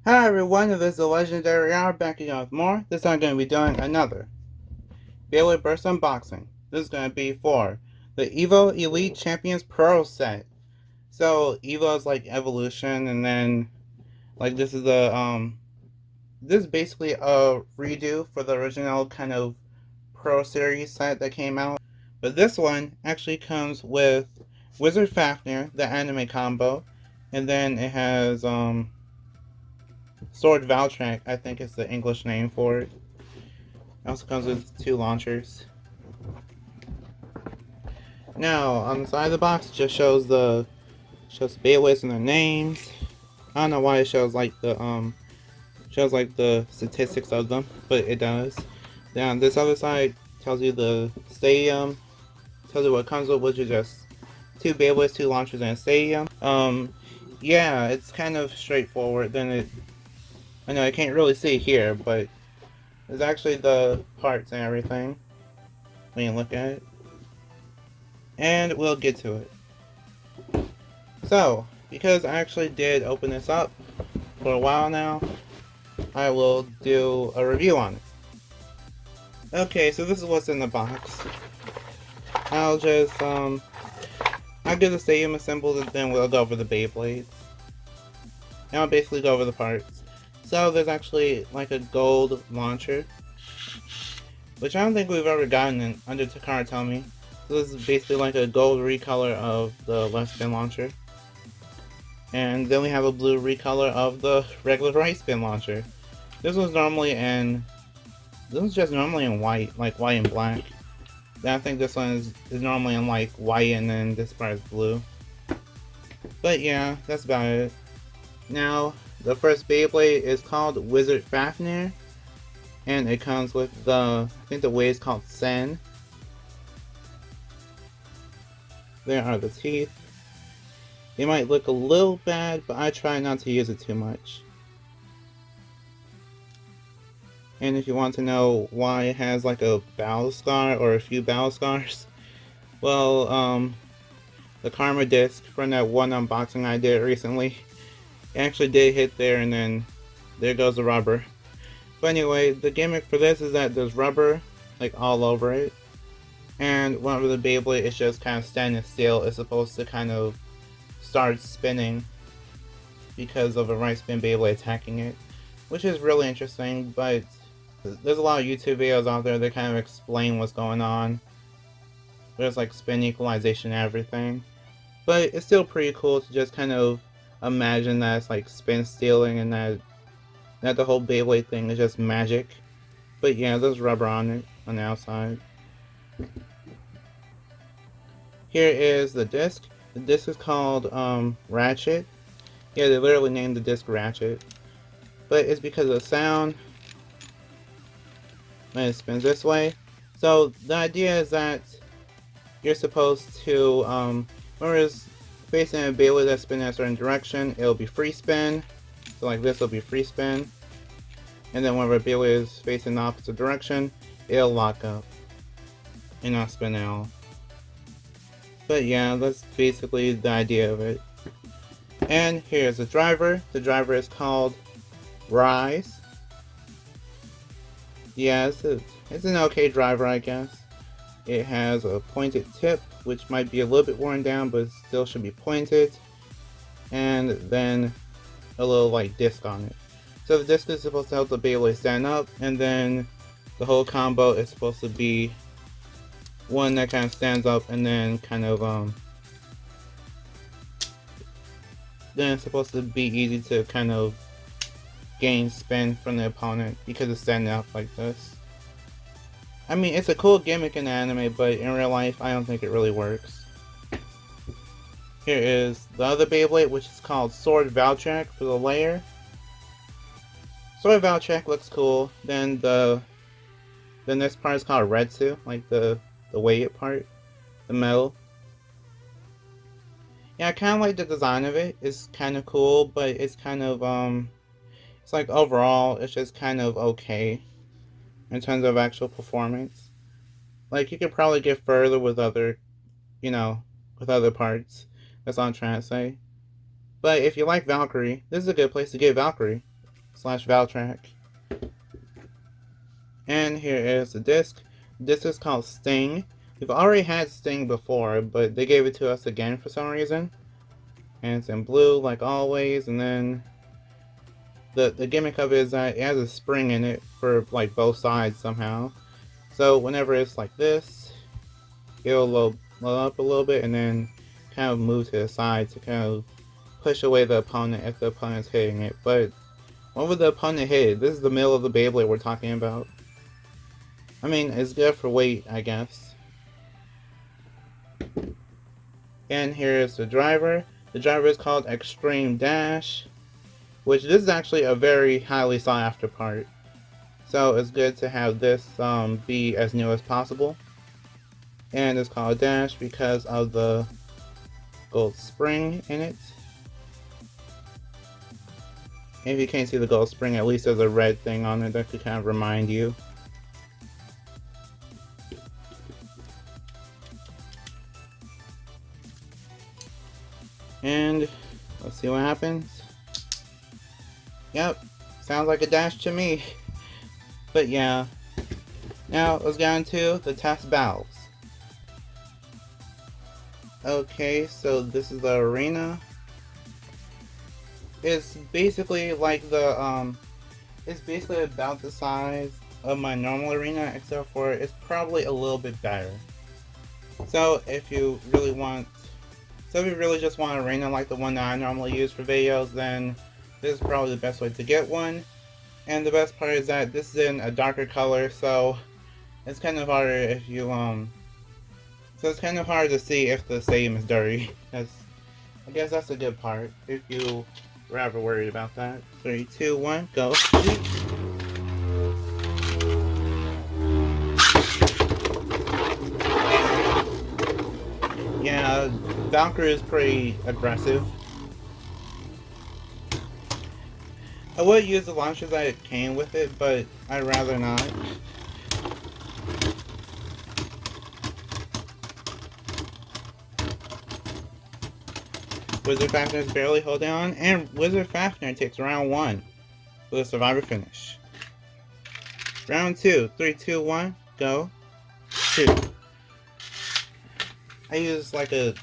Hi everyone, this is the Legendary Hour back again with more. This time I'm going to be doing another Beyblade Burst unboxing. This is going to be for the Evo Elite Champions Pro set. So Evo is like evolution, and then like this is basically a redo for the original kind of Pro Series set that came out. But this one actually comes with Wizard Fafnir, the anime combo, and then it has Sword Valtrank, I think is the English name for it. It also comes with two launchers. Now, on the side of the box, it just shows the Beyblades and their names. I don't know why it shows like the statistics of them, but it does. Then on this other side tells you the stadium, tells you what it comes with, which is just two Beyblades, two launchers, and a stadium. Yeah, it's kind of straightforward. I know I can't really see here, but it's actually the parts and everything when you look at it. And we'll get to it. So, because I actually did open this up for a while now, I will do a review on it. Okay, so this is what's in the box. I'll just, I'll get the stadium assembled and then we'll go over the Beyblades. And I'll basically go over the parts. So there's actually like a gold launcher, which I don't think we've ever gotten in under Takara Tomy. So this is basically like a gold recolor of the left spin launcher. And then we have a blue recolor of the regular right spin launcher. This was just normally in white, like white and black. Then I think this one is normally in like white and then this part is blue. But yeah, that's about it. Now, the first Beyblade is called Wizard Fafnir. And it comes with I think the way is called Sen. There are the teeth. They might look a little bad, but I try not to use it too much. And if you want to know why it has like a battle scar or a few battle scars, well, the Karma disc from that one unboxing I did recently, it actually did hit there and then there goes the rubber. But anyway, the gimmick for this is that there's rubber like all over it. And whenever the Beyblade is just kind of standing still, it's supposed to kind of start spinning because of a right spin Beyblade attacking it, which is really interesting. But there's a lot of YouTube videos out there that kind of explain what's going on. There's like spin equalization and everything, but it's still pretty cool to just kind of imagine that it's like spin stealing and that the whole Beyblade thing is just magic. But yeah, there's rubber on it on the outside. Here is the disc. The disc is called Ratchet. Yeah, they literally named the disc Ratchet. But it's because of the sound when it spins this way. So the idea is that you're supposed to, whenever it's facing a Beyblade that's spinning in a certain direction, it'll be free spin. So like this will be free spin. And then whenever a Beyblade is facing the opposite direction, it'll lock up and not spin at all. But yeah, that's basically the idea of it. And here's the driver. The driver is called Rise. Yeah, it's an okay driver, I guess. It has a pointed tip, which might be a little bit worn down, but still should be pointed. And then a little like disc on it. So the disc is supposed to help the Beyblade stand up, and then the whole combo is supposed to be one that kind of stands up and then kind of then it's supposed to be easy to kind of gain spin from the opponent because it's standing up like this. I mean, it's a cool gimmick in the anime, but in real life, I don't think it really works. Here is the other Beyblade, which is called Sword Valtrank for the layer. Sword Valtrank looks cool. Then this part is called Retsu, like the weighted part, the metal. Yeah, I kind of like the design of it. It's kind of cool, but it's kind of it's like overall, it's just kind of okay in terms of actual performance. Like you could probably get further with other, with other parts. That's all I'm trying to say. But if you like Valkyrie, this is a good place to get Valkyrie. slash Valtrack. And here is the disc. This is called Sting. We've already had Sting before, but they gave it to us again for some reason. And it's in blue like always, and then the gimmick of it is that it has a spring in it for like both sides somehow. So whenever it's like this, it'll load up a little bit and then kind of move to the side to kind of push away the opponent if the opponent's hitting it. But what would the opponent hit? This is the middle of the Beyblade we're talking about. I mean, it's good for weight, I guess. And here is the driver. The driver is called XTREME Dash, which this is actually a very highly sought after part. So it's good to have this be as new as possible. And it's called Dash because of the gold spring in it. If you can't see the gold spring, at least there's a red thing on it that could kind of remind you. And let's see what happens. Yep, sounds like a dash to me. But yeah, now let's get on to the test valves. Okay, so this is the arena. It's basically like the it's basically about the size of my normal arena, except for it's probably a little bit better. So if you really just want an arena like the one that I normally use for videos, then this is probably the best way to get one. And the best part is that this is in a darker color, so it's kind of harder if you so it's kind of hard to see if the stadium is dirty. I guess that's a good part if you were ever worried about that. 3, 2, 1, go. Yeah, Valkyrie is pretty aggressive. I would use the launchers that came with it, but I'd rather not. Wizard Fafnir is barely holding on, and Wizard Fafnir takes round 1 with a survivor finish. Round 2, 3, 2, 1, go. Shoot. I use a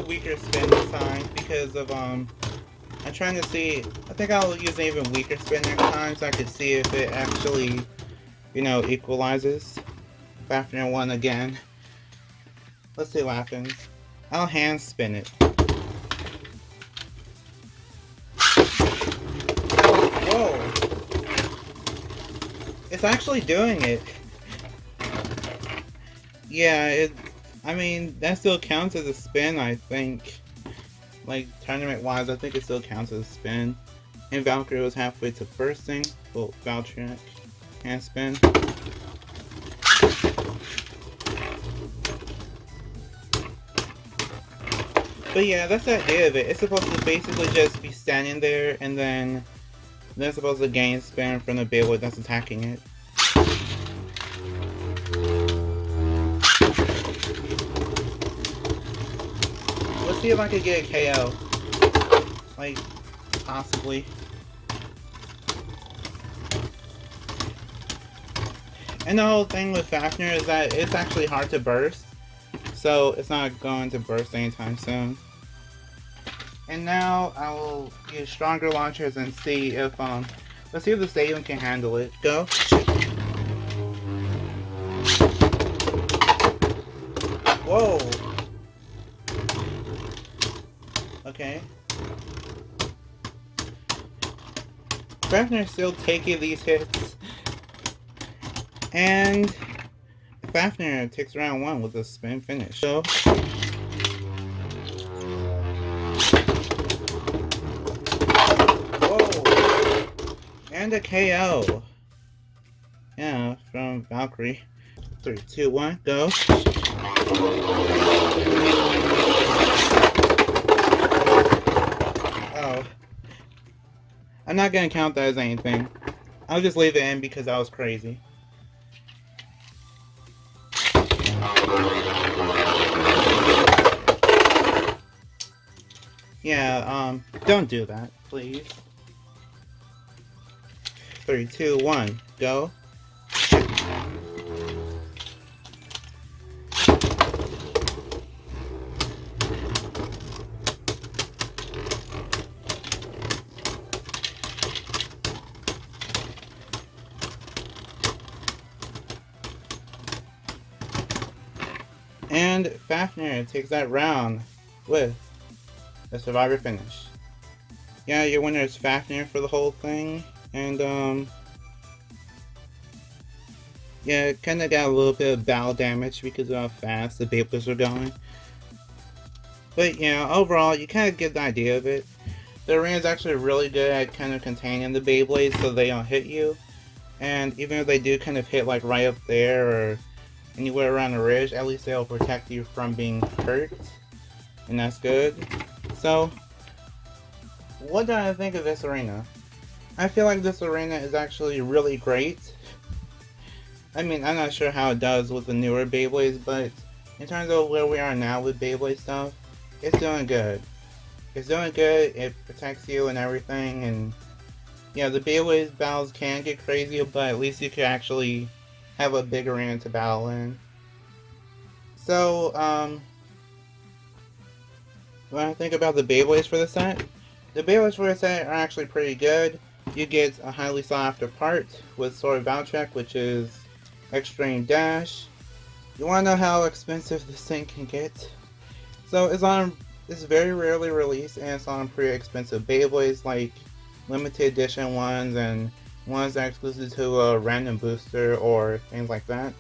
weaker spin this time because of I'm trying to see. I think I'll use an even weaker spin next time so I can see if it actually, equalizes. Fafnir won again. Let's see what happens. I'll hand spin it. Whoa! It's actually doing it. Yeah, I mean, that still counts as a spin, I think. Like, tournament-wise, I think it still counts as a spin. And Valkyrie was halfway to bursting. Well, Valtrack hand spin. But yeah, that's the idea of it. It's supposed to basically just be standing there, and then they're supposed to gain spin from the Beyblade that's attacking it. Let's see if I could get a KO. Like, possibly. And the whole thing with Fafnir is that it's actually hard to burst. So it's not going to burst anytime soon. And now I will use stronger launchers and see if let's see if the stadium can handle it. Go. Whoa. Okay. Fafnir's still taking these hits. And Fafnir takes round 1 with a spin finish. So whoa. And a KO. Yeah, from Valkyrie. 3, 2, 1, go. Oh. I'm not gonna count that as anything. I'll just leave it in because that was crazy. Yeah, don't do that, please. 3, 2, 1, go. And Fafnir takes that round with a Survivor finish. Yeah, your winner is Fafnir for the whole thing, and yeah, it kinda got a little bit of battle damage because of how fast the Beyblades were going. But yeah, overall, you kinda get the idea of it. The arena is actually really good at kind of containing the Beyblades so they don't hit you. And even if they do kind of hit like right up there or anywhere around the ridge, at least they'll protect you from being hurt. And that's good. So, what do I think of this arena? I feel like this arena is actually really great. I mean, I'm not sure how it does with the newer Beyblades, but in terms of where we are now with Beyblade stuff, it's doing good. It's doing good, it protects you and everything, and yeah, the Beyblade battles can get crazy, but at least you can actually have a big arena to battle in. So, when I think about the Beyblades for the set, the Beyblades for the set are actually pretty good. You get a highly sought after part with Sword Valtrek, which is XTREME Dash. You wanna know how expensive this thing can get? So it's very rarely released and it's on pretty expensive Beyblades, like limited edition ones and ones that are exclusive to a random booster or things like that.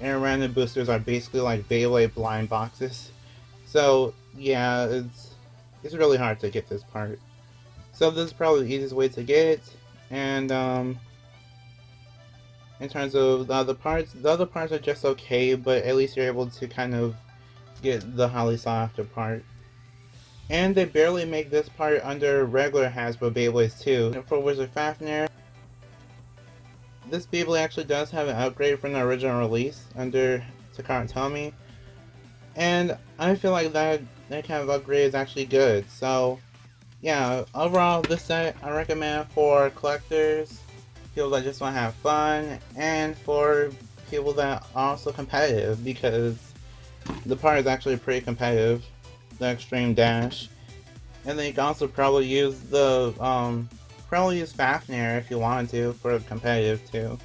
And random boosters are basically like Beyblade blind boxes. So yeah, it's really hard to get this part. So this is probably the easiest way to get it. And in terms of the other parts are just okay, but at least you're able to kind of get the highly sought after part. And they barely make this part under regular Hasbro Beyblades too. And for Wizard Fafnir, this Beyblade actually does have an upgrade from the original release under Takara Tomy. And I feel like that kind of upgrade is actually good. So yeah, overall this set I recommend for collectors, people that just want to have fun, and for people that are also competitive, because the part is actually pretty competitive, the XTREME Dash. And then you can also probably use the use Fafnir if you wanted to for competitive too.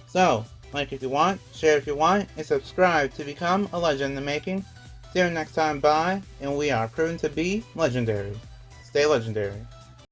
So, like if you want, share if you want, and subscribe to become a legend in the making. See you next time, bye, and we are proven to be legendary. Stay legendary.